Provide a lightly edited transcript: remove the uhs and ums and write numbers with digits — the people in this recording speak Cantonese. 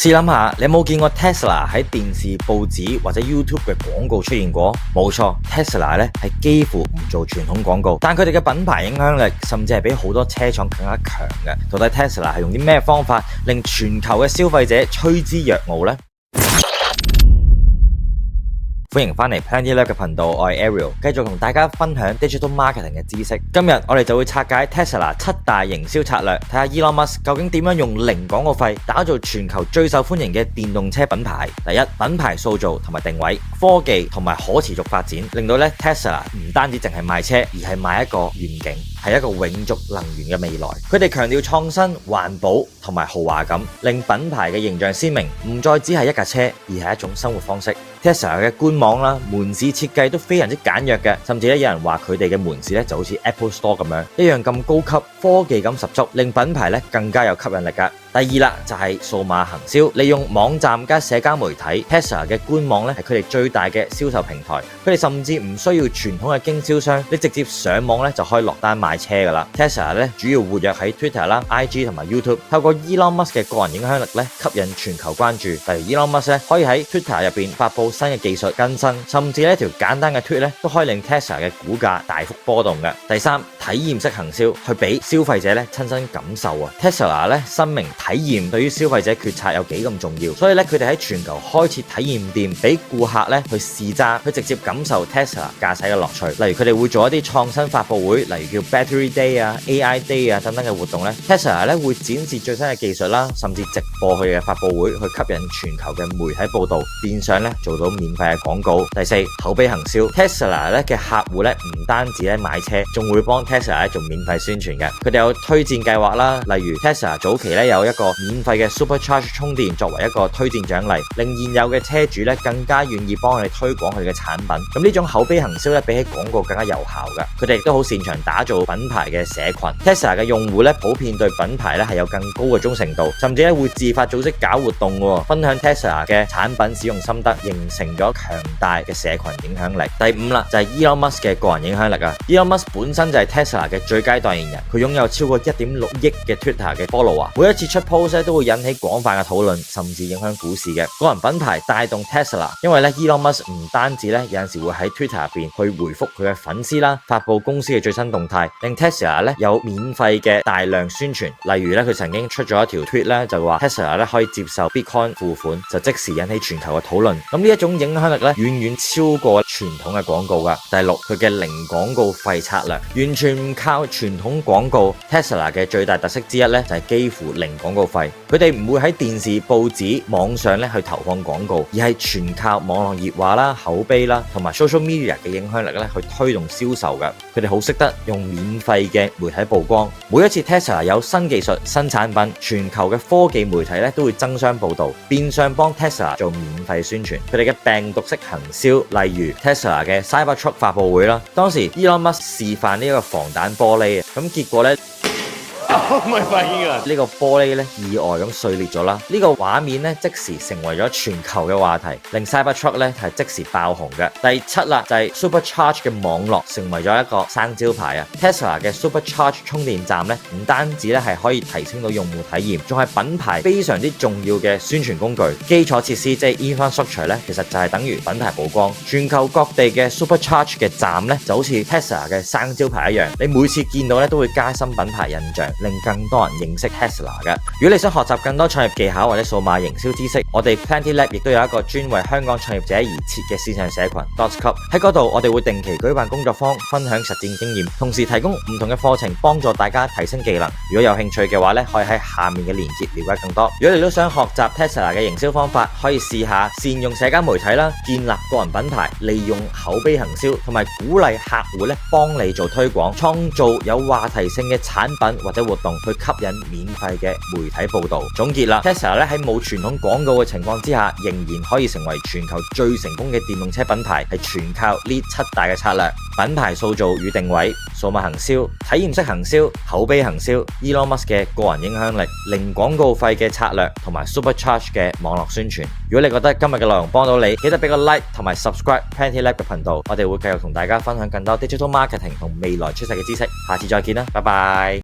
試諗下，你有冇見過 Tesla 喺電視、報紙或者 YouTube 嘅廣告出現過？冇錯 ，Tesla 咧係幾乎唔做傳統廣告，但佢哋嘅品牌影響力甚至係比好多車廠更加強嘅。到底 Tesla 係用啲咩方法令全球嘅消費者趨之若鶩呢？歡迎返嚟 PlentyLab 嘅頻道，我係 Ariel， 繼續同大家分享 Digital Marketing 嘅知識。今日我哋就會拆解 Tesla 7大營銷策略，睇下 Elon Musk 究竟點樣用零廣告費打造全球最受歡迎嘅電動車品牌。第一，品牌塑造同埋定位，科技同埋可持續發展，令到Tesla 唔單止淨係賣車，而係賣一個願景，係一個永續能源嘅未來。佢哋強調創新、環保同埋豪華感，令品牌嘅形象鮮明，唔再只係一架車，而係一種生活方式。Tesla 嘅官網啦、門市設計都非常之簡約嘅，甚至有人話佢哋嘅門市就好似 Apple Store 咁樣，一樣咁高級，科技感十足，令品牌更加有吸引力㗎。第二啦，就係數碼行銷，利用網站加社交媒體 ，Tesla 嘅官網係佢哋最大嘅銷售平台，佢哋甚至唔需要傳統嘅經銷商，你直接上網就可以落單買車㗎啦。Tesla 主要活躍喺 Twitter 啦、IG 同埋 YouTube， 透過 Elon Musk 嘅個人影響力吸引全球關注。例如 Elon Musk 可以喺 Twitter 入邊發佈新嘅技術更新，甚至一條簡單嘅 tweet 都可以令 Tesla 嘅股價大幅波動嘅。第三，體驗式行銷，去俾消費者親身感受啊。Tesla 申明體驗對於消費者決策有幾咁重要，所以佢哋喺全球開設體驗店，俾顧客去試揸，去直接感受 Tesla 駕駛嘅樂趣。例如佢哋會做一啲創新發佈會，例如叫 Battery Day 啊、AI Day 啊等等嘅活動Tesla 會展示最新嘅技術啦，甚至直播佢嘅發佈會，去吸引全球嘅媒體報道，變相做到免費嘅廣告。第四，口碑行銷 ，Tesla 嘅客戶唔單止買車，仲會幫 Tesla 做免費宣傳嘅。佢哋有推薦計劃啦，例如 Tesla 早期有一個免費嘅 Supercharge 充電作為一個推薦獎勵，令現有嘅車主更加願意幫佢哋推廣佢哋嘅產品。咁呢種口碑行銷比起廣告更加有效嘅。佢哋亦都好擅長打造品牌嘅社群。Tesla 嘅用戶普遍對品牌係有更高嘅忠誠度，甚至會自發組織搞活動，分享 Tesla 嘅產品使用心得，形成咗強大嘅社群影響力。第五啦，就係 Elon Musk 嘅個人影響力啊。Elon Musk 本身就係 Tesla 嘅最佳代言人，佢擁有超過 1.6 億嘅 Twitter 嘅 follower，每一次出 post 都會引起廣泛嘅討論，甚至影響股市嘅。個人品牌帶動 Tesla， 因為Elon Musk 唔單止有陣時會喺 Twitter 入邊去回覆佢嘅粉絲啦，發佈公司嘅最新動態，令 Tesla 有免費嘅大量宣傳。例如佢曾經出咗一條 tweet 就話 Tesla 可以接受 Bitcoin 付款，就即時引起全球嘅討論。咁呢一種影響力遠遠超過傳統嘅廣告噶。第六，佢嘅零廣告費策略，完全唔靠傳統廣告。Tesla 嘅最大特色之一就係幾乎零廣告費，佢哋唔會喺電視、報紙、網上去投放廣告，而係全靠網絡熱話啦、口碑啦同埋 social media 嘅影響力去推動銷售噶。佢哋好識得用免費嘅媒體曝光，每一次 Tesla 有新技術、新產品，全球嘅科技媒體都會爭相報道，變相幫 Tesla 做免費宣傳。佢哋嘅病毒式行銷，例如 Tesla 嘅 Cybertruck 發佈會啦，當時 Elon Musk 示範呢個防彈玻璃，咁結果唔係發現㗎，呢個玻璃意外咁碎裂咗啦。呢個畫面即時成為咗全球嘅話題，令 Cybertruck 係即時爆紅嘅。第七啦，就係 Supercharge 嘅網絡成為咗一個生招牌啊。Tesla 嘅 Supercharge 充電站唔單止係可以提升到用戶體驗，仲係品牌非常之重要嘅宣傳工具。基礎設施即係 infrastructure 其實就係等於品牌曝光。全球各地嘅 Supercharge 嘅站就好似 Tesla 嘅生招牌一樣，你每次見到都會加深品牌印象，令更多人認識 Tesla 嘅。如果你想學習更多創業技巧或者數碼營銷知識，我哋 PlentyLab 亦都有一個專為香港創業者而設嘅線上社群 Dotcup， 喺嗰度我哋會定期舉辦工作坊，分享實戰經驗，同時提供唔同嘅課程幫助大家提升技能。如果有興趣嘅話可以喺下面嘅鏈接了解更多。如果你都想學習 Tesla 嘅營銷方法，可以試下善用社交媒體啦，建立個人品牌，利用口碑行銷，同埋鼓勵客戶幫你做推廣，創造有話題性嘅產品或者活動，去吸引免費嘅媒體報道。總結啦 ，Tesla 喺冇傳統廣告嘅情況之下，仍然可以成為全球最成功嘅電動車品牌，係全靠呢7大嘅策略：品牌塑造與定位、數碼行銷、體驗式行銷、口碑行銷、Elon Musk 嘅個人影響力、零廣告費嘅策略，同埋 Supercharge 嘅網絡宣傳。如果你覺得今日嘅內容幫到你，記得俾個 like 同埋 subscribe PlentyLab 嘅頻道，我哋會繼續同大家分享更多 digital marketing 同未來趨勢嘅知識。下次再見啦，拜拜。